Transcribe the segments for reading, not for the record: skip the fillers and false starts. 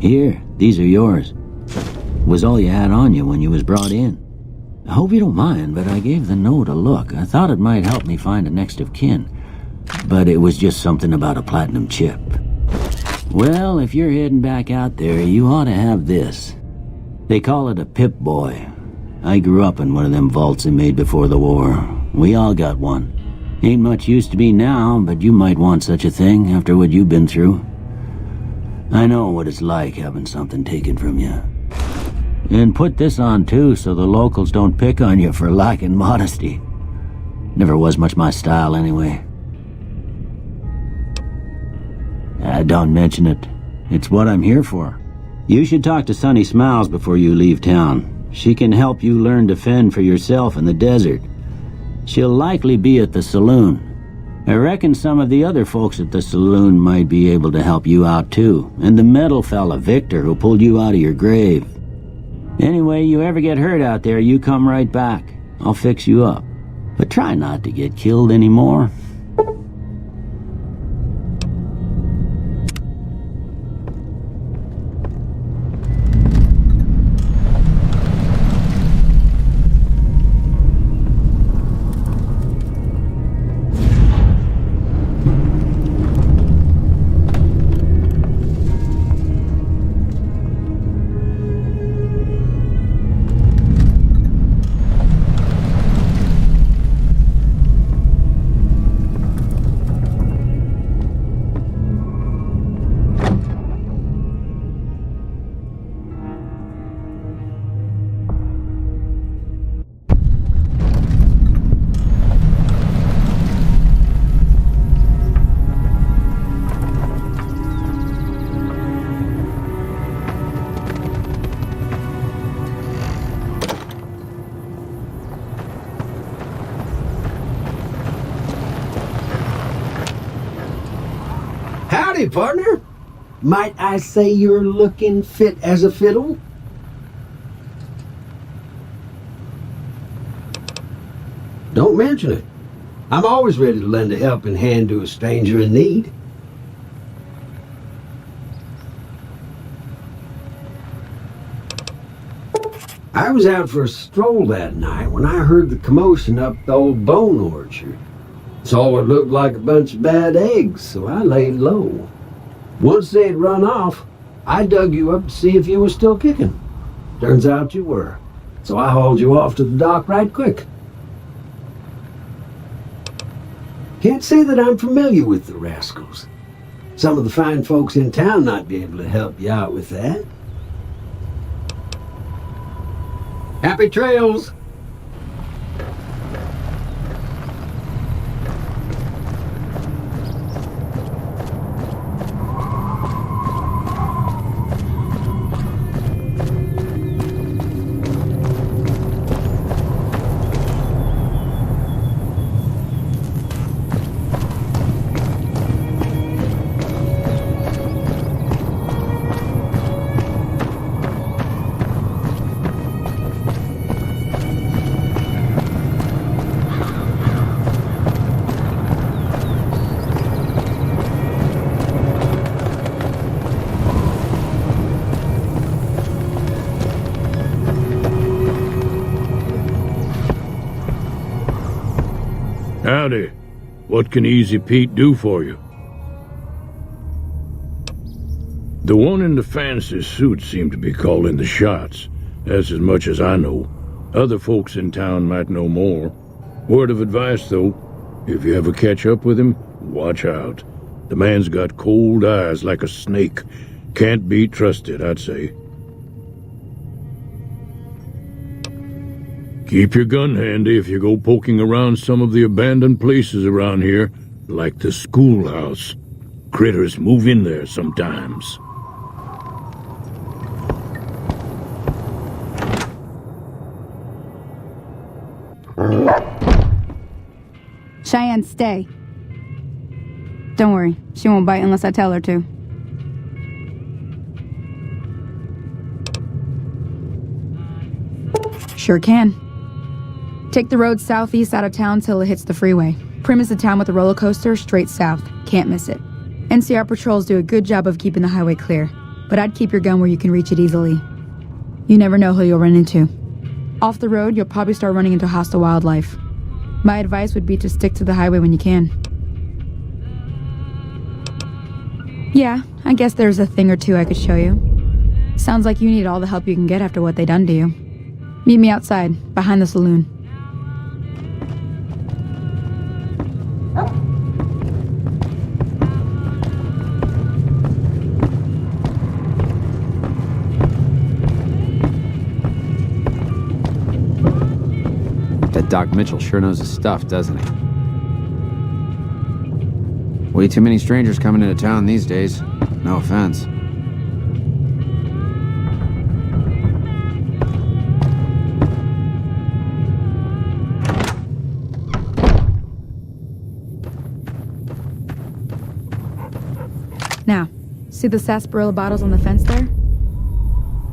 Here, these are yours. Was all you had on you when you was brought in. I hope you don't mind, but I gave the note a look. I thought it might help me find a next of kin. But it was just something about a platinum chip. Well, if you're heading back out there, you ought to have this. They call it a Pip-Boy. I grew up in one of them vaults they made before the war. We all got one. Ain't much use to be now, but you might want such a thing after what you've been through. I know what it's like having something taken from you. And put this on too, so the locals don't pick on you for lacking modesty. Never was much my style anyway. Don't mention it. It's what I'm here for. You should talk to Sunny Smiles before you leave town. She can help you learn to fend for yourself in the desert. She'll likely be at the saloon. I reckon some of the other folks at the saloon might be able to help you out too. And the metal fella, Victor, who pulled you out of your grave. Anyway, you ever get hurt out there, you come right back. I'll fix you up. But try not to get killed anymore. Howdy, partner. Might I say you're looking fit as a fiddle? Don't mention it. I'm always ready to lend a helping hand to a stranger in need. I was out for a stroll that night when I heard the commotion up the old bone orchard. Saw what looked like a bunch of bad eggs, so I laid low. Once they had run off, I dug you up to see if you were still kicking. Turns out you were, so I hauled you off to the dock right quick. Can't say that I'm familiar with the rascals. Some of the fine folks in town might be able to help you out with that. Happy trails! Howdy. What can Easy Pete do for you? The one in the fancy suit seemed to be calling the shots. That's as much as I know. Other folks in town might know more. Word of advice, though, if you ever catch up with him, watch out. The man's got cold eyes like a snake. Can't be trusted, I'd say. Keep your gun handy if you go poking around some of the abandoned places around here, like the schoolhouse. Critters move in there sometimes. Cheyenne, stay. Don't worry, she won't bite unless I tell her to. Sure can. Take the road southeast out of town till it hits the freeway. Prim is the town with a roller coaster straight south. Can't miss it. NCR patrols do a good job of keeping the highway clear. but I'd keep your gun where you can reach it easily. You never know who you'll run into. Off the road, you'll probably start running into hostile wildlife. My advice would be to stick to the highway when you can. Yeah, I guess there's a thing or two I could show you. Sounds like you need all the help you can get after what they done to you. Meet me outside, behind the saloon. That Doc Mitchell sure knows his stuff, doesn't he? Way too many strangers coming into town these days. No offense. Now, see the sarsaparilla bottles on the fence there?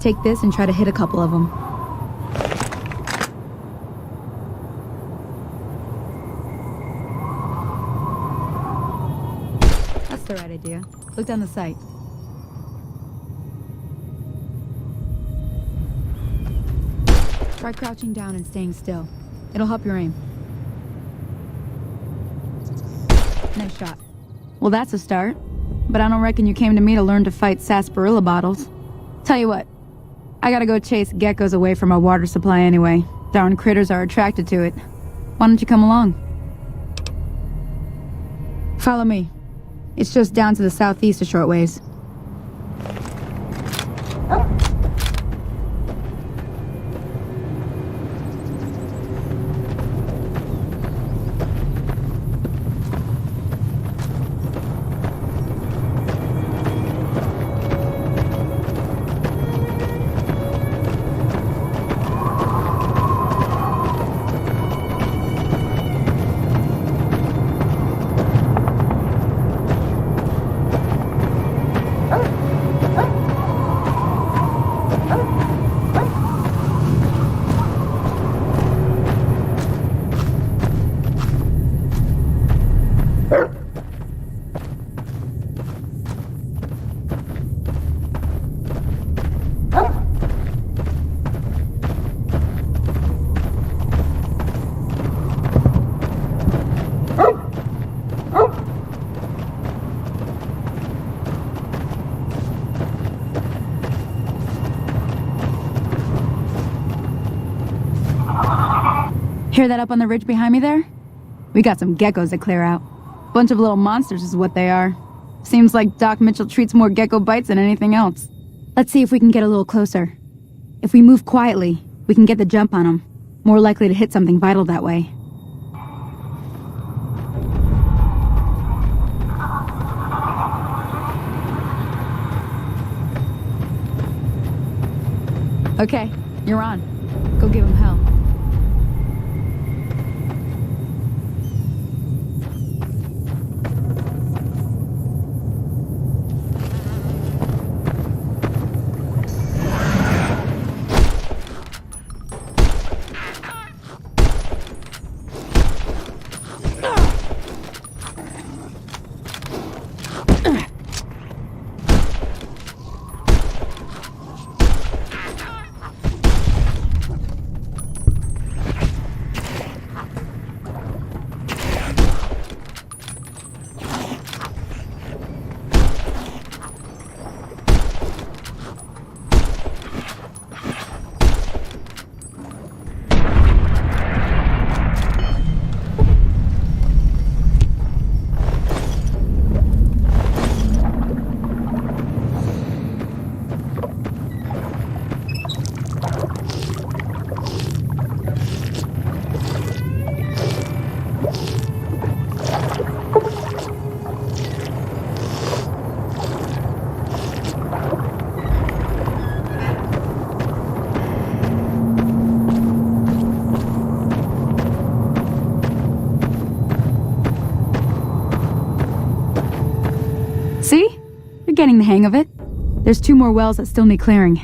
Take this and try to hit a couple of them. That's the right idea. Look down the sight. Try crouching down and staying still. It'll help your aim. Nice shot. Well, that's a start. But I don't reckon you came to me to learn to fight sarsaparilla bottles. Tell you what, I gotta go chase geckos away from our water supply anyway. Darn critters are attracted to it. Why don't you come along? Follow me. It's just down to the southeast a short ways. Hear that up on the ridge behind me there? We got some geckos to clear out. Bunch of little monsters is what they are. Seems like Doc Mitchell treats more gecko bites than anything else. Let's see if we can get a little closer. If we move quietly, we can get the jump on them. More likely to hit something vital that way. Okay, you're on. Go give him hell. See? You're getting the hang of it. There's 2 more wells that still need clearing.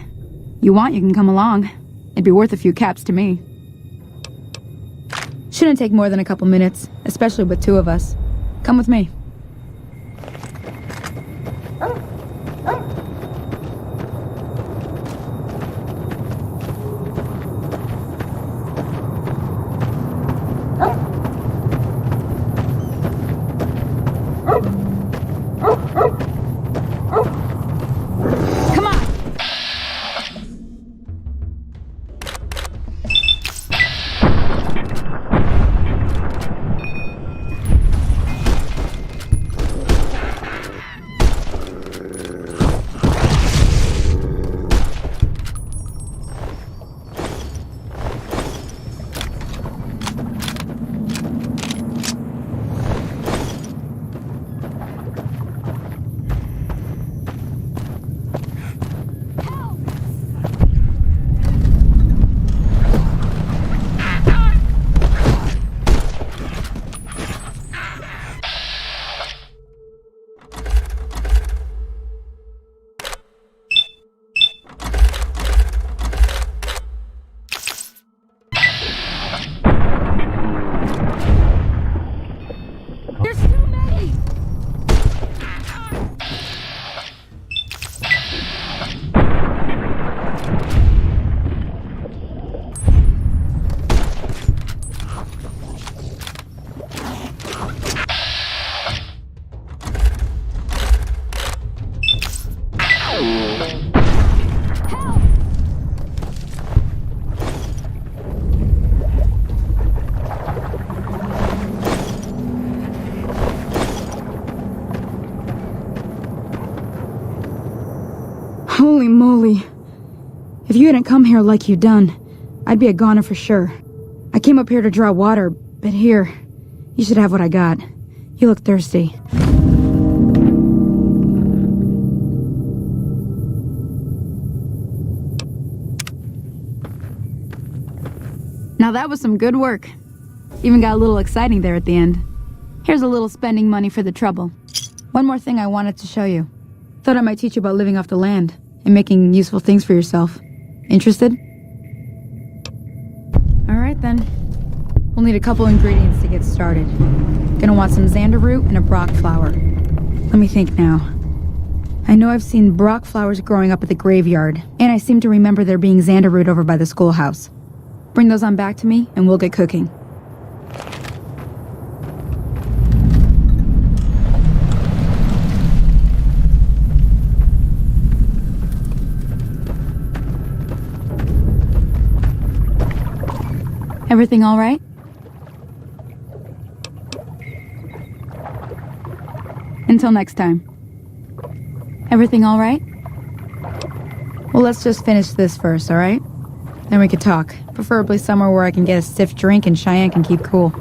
You want, you can come along. It'd be worth a few caps to me. Shouldn't take more than a couple minutes, especially with 2 of us. Come with me. too many! Holy moly. If you hadn't come here like you done, I'd be a goner for sure. I came up here to draw water, but here, you should have what I got. You look thirsty. Now that was some good work. Even got a little exciting there at the end. Here's a little spending money for the trouble. One more thing I wanted to show you. Thought I might teach you about living off the land and making useful things for yourself. Interested? Alright then. We'll need a couple ingredients to get started. Gonna want some xander root and a brock flower. Let me think now. I know I've seen brock flowers growing up at the graveyard, and I seem to remember there being xander root over by the schoolhouse. Bring those on back to me, and we'll get cooking. Everything all right? Until next time. Everything all right? Well, let's just finish this first, all right? Then we could talk. Preferably somewhere where I can get a stiff drink and Cheyenne can keep cool.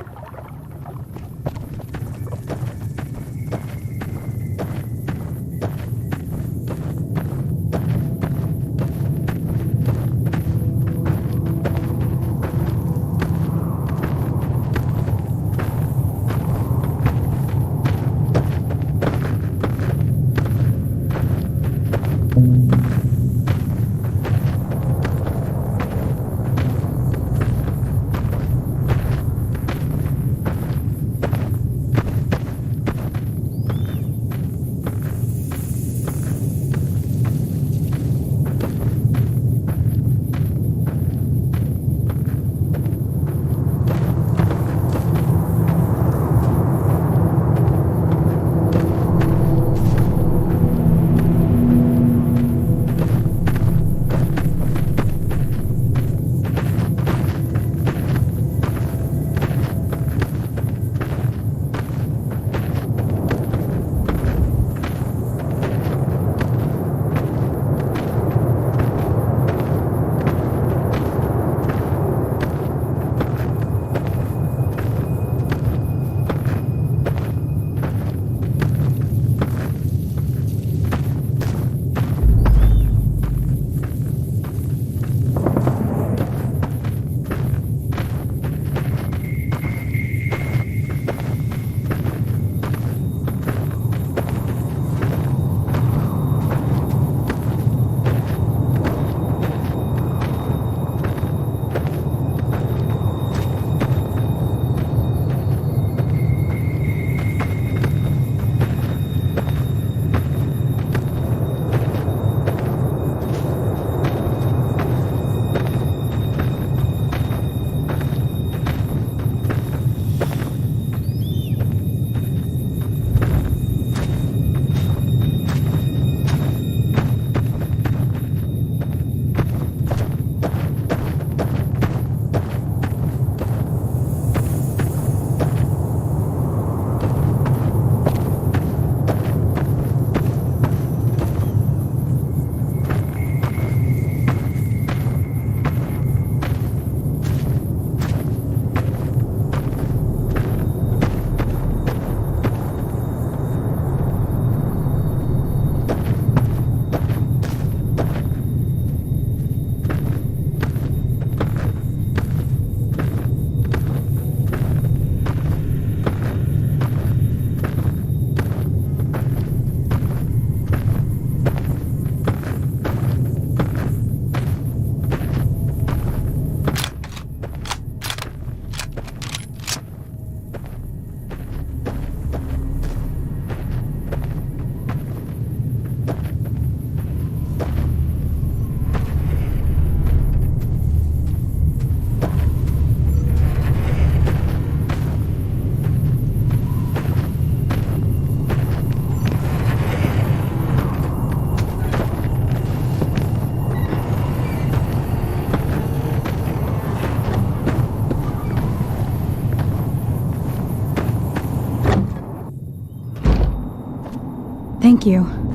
Thank you.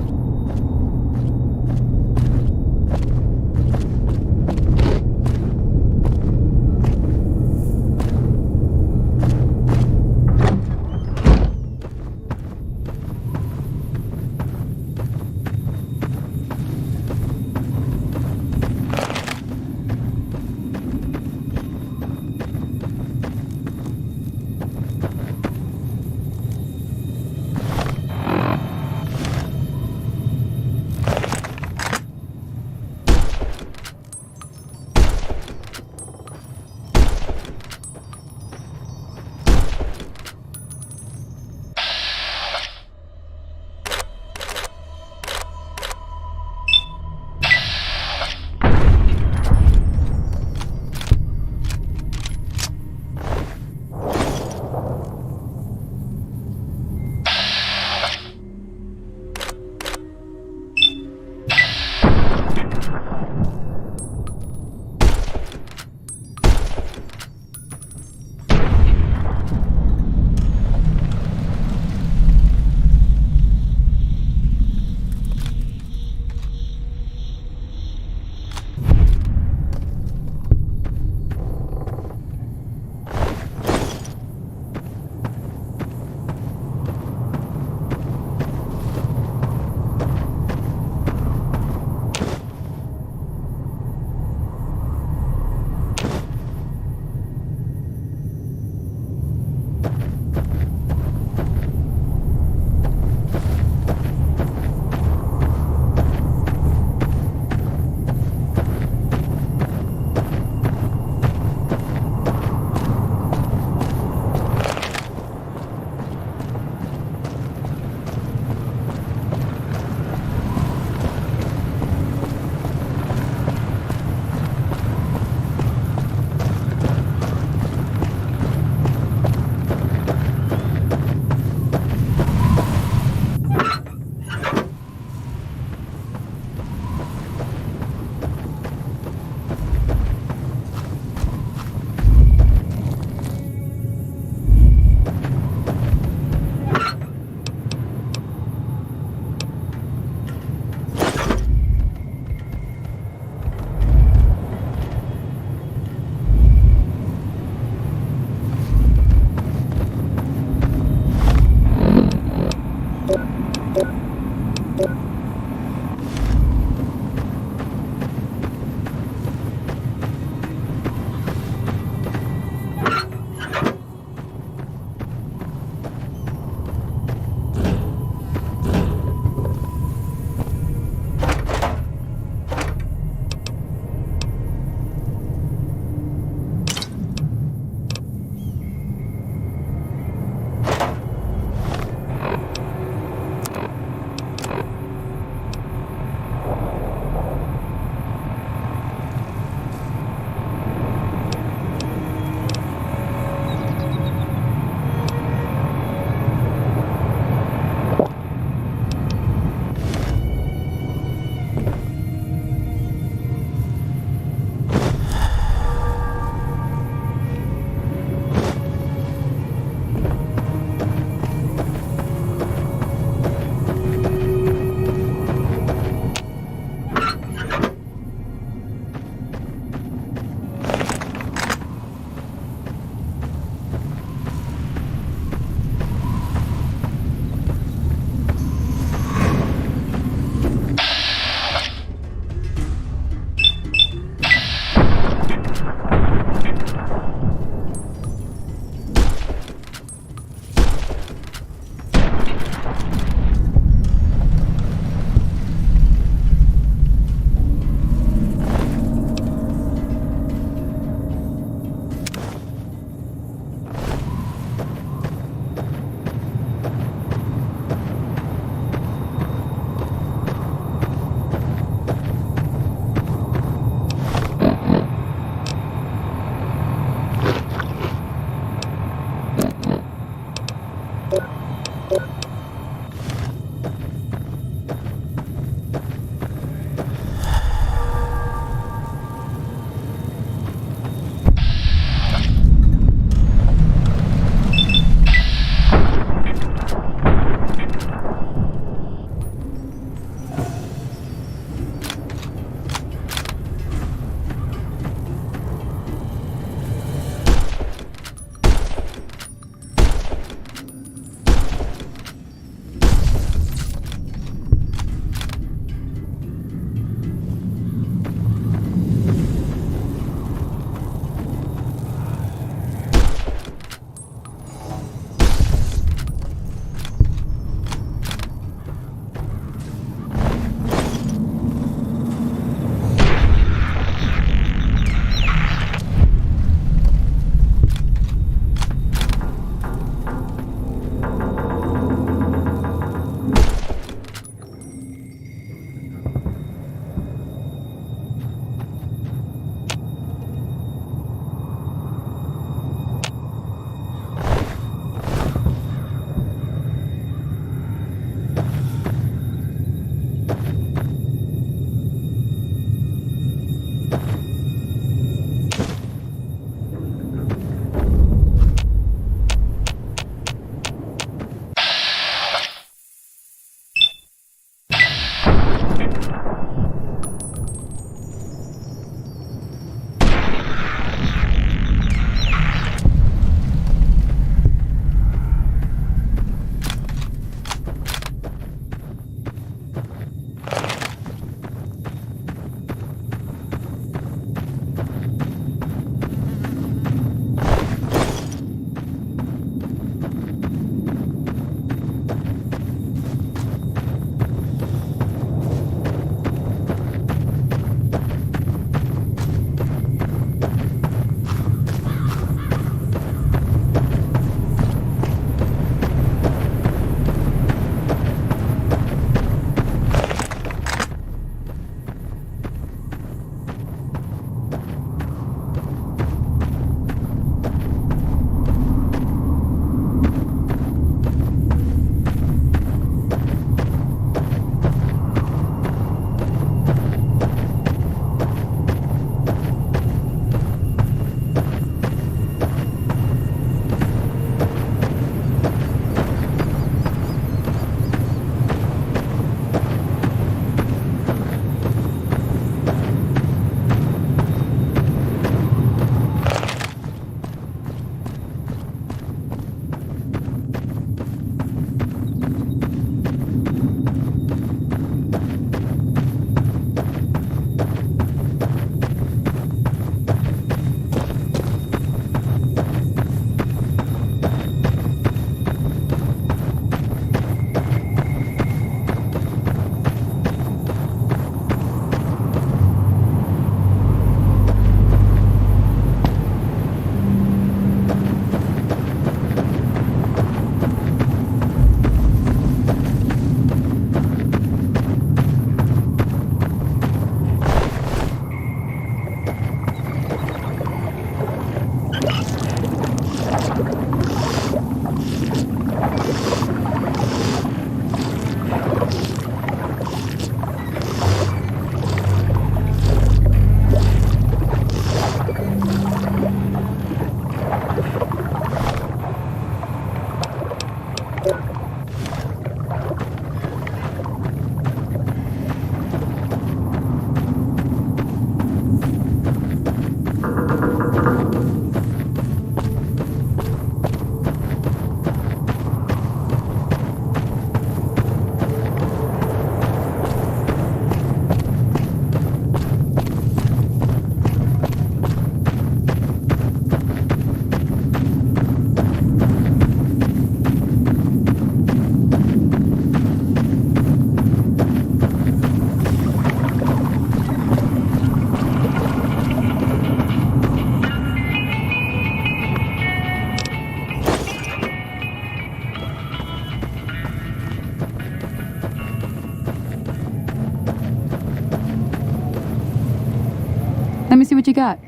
see what you got.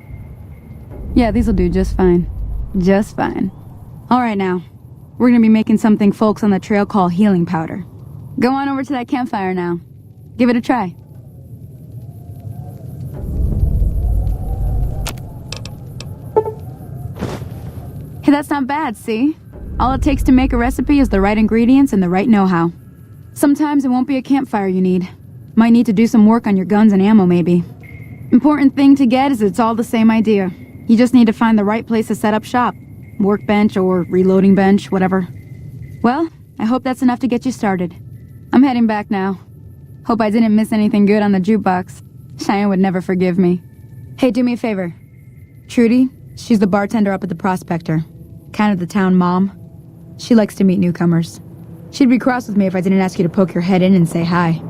Yeah, these'll do just fine. Just fine. Alright now. We're gonna be making something folks on the trail call healing powder. Go on over to that campfire now. Give it a try. Hey, that's not bad, see? All it takes to make a recipe is the right ingredients and the right know-how. Sometimes it won't be a campfire you need. Might need to do some work on your guns and ammo, maybe. Important thing to get is it's all the same idea. You just need to find the right place to set up shop. Workbench or reloading bench, whatever. Well, I hope that's enough to get you started. I'm heading back now. Hope I didn't miss anything good on the jukebox. Cheyenne would never forgive me. Hey, do me a favor. Trudy, she's the bartender up at the Prospector. Kind of the town mom. She likes to meet newcomers. She'd be cross with me if I didn't ask you to poke your head in and say hi.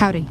Howdy.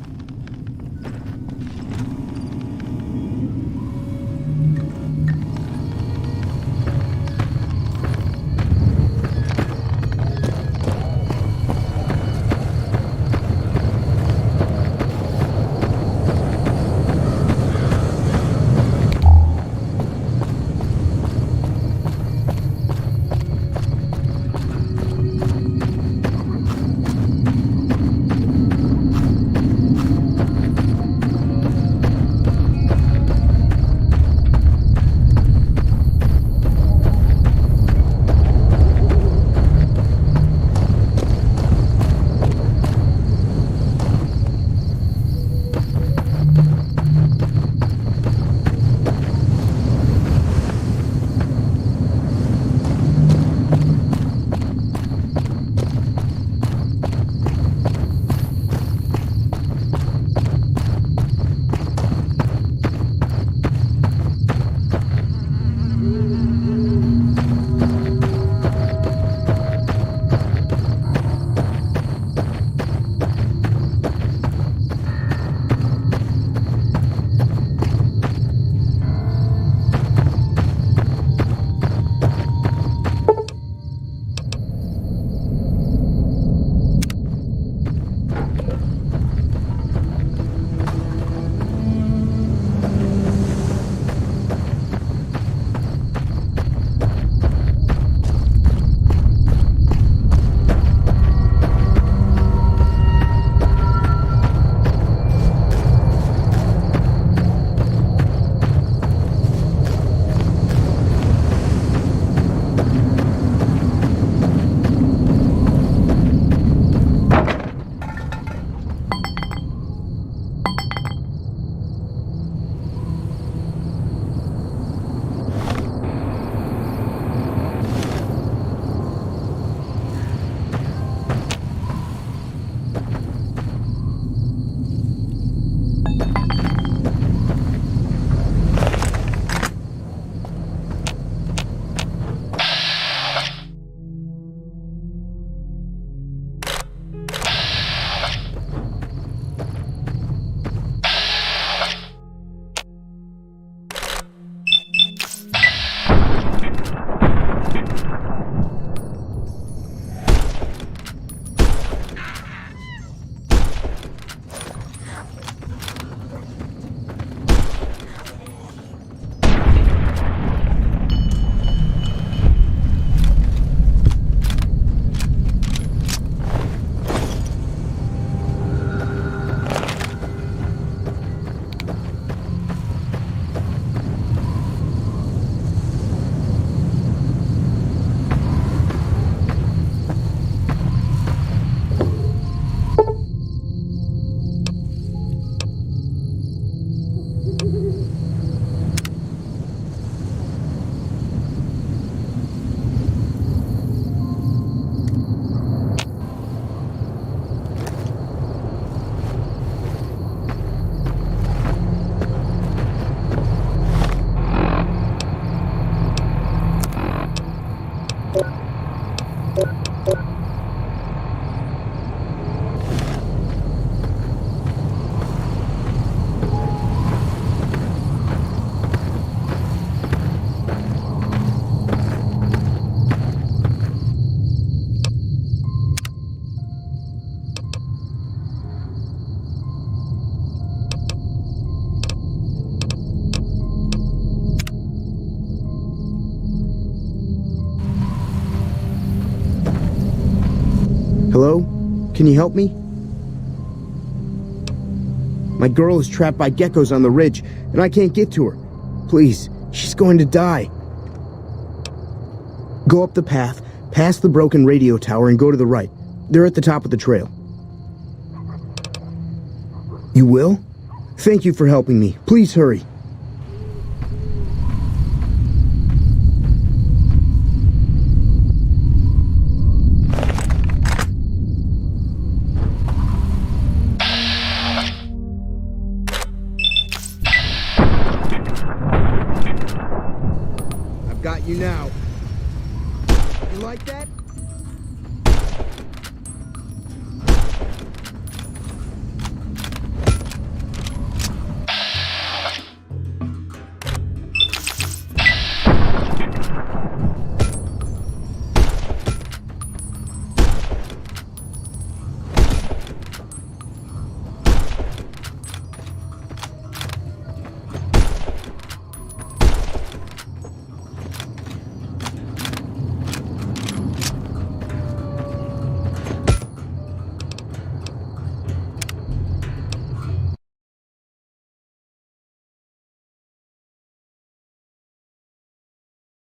Hello? Can you help me? My girl is trapped by geckos on the ridge, and I can't get to her. Please, she's going to die. Go up the path, past the broken radio tower, and go to the right. They're at the top of the trail. You will? Thank you for helping me. Please hurry. I've got you now. You like that?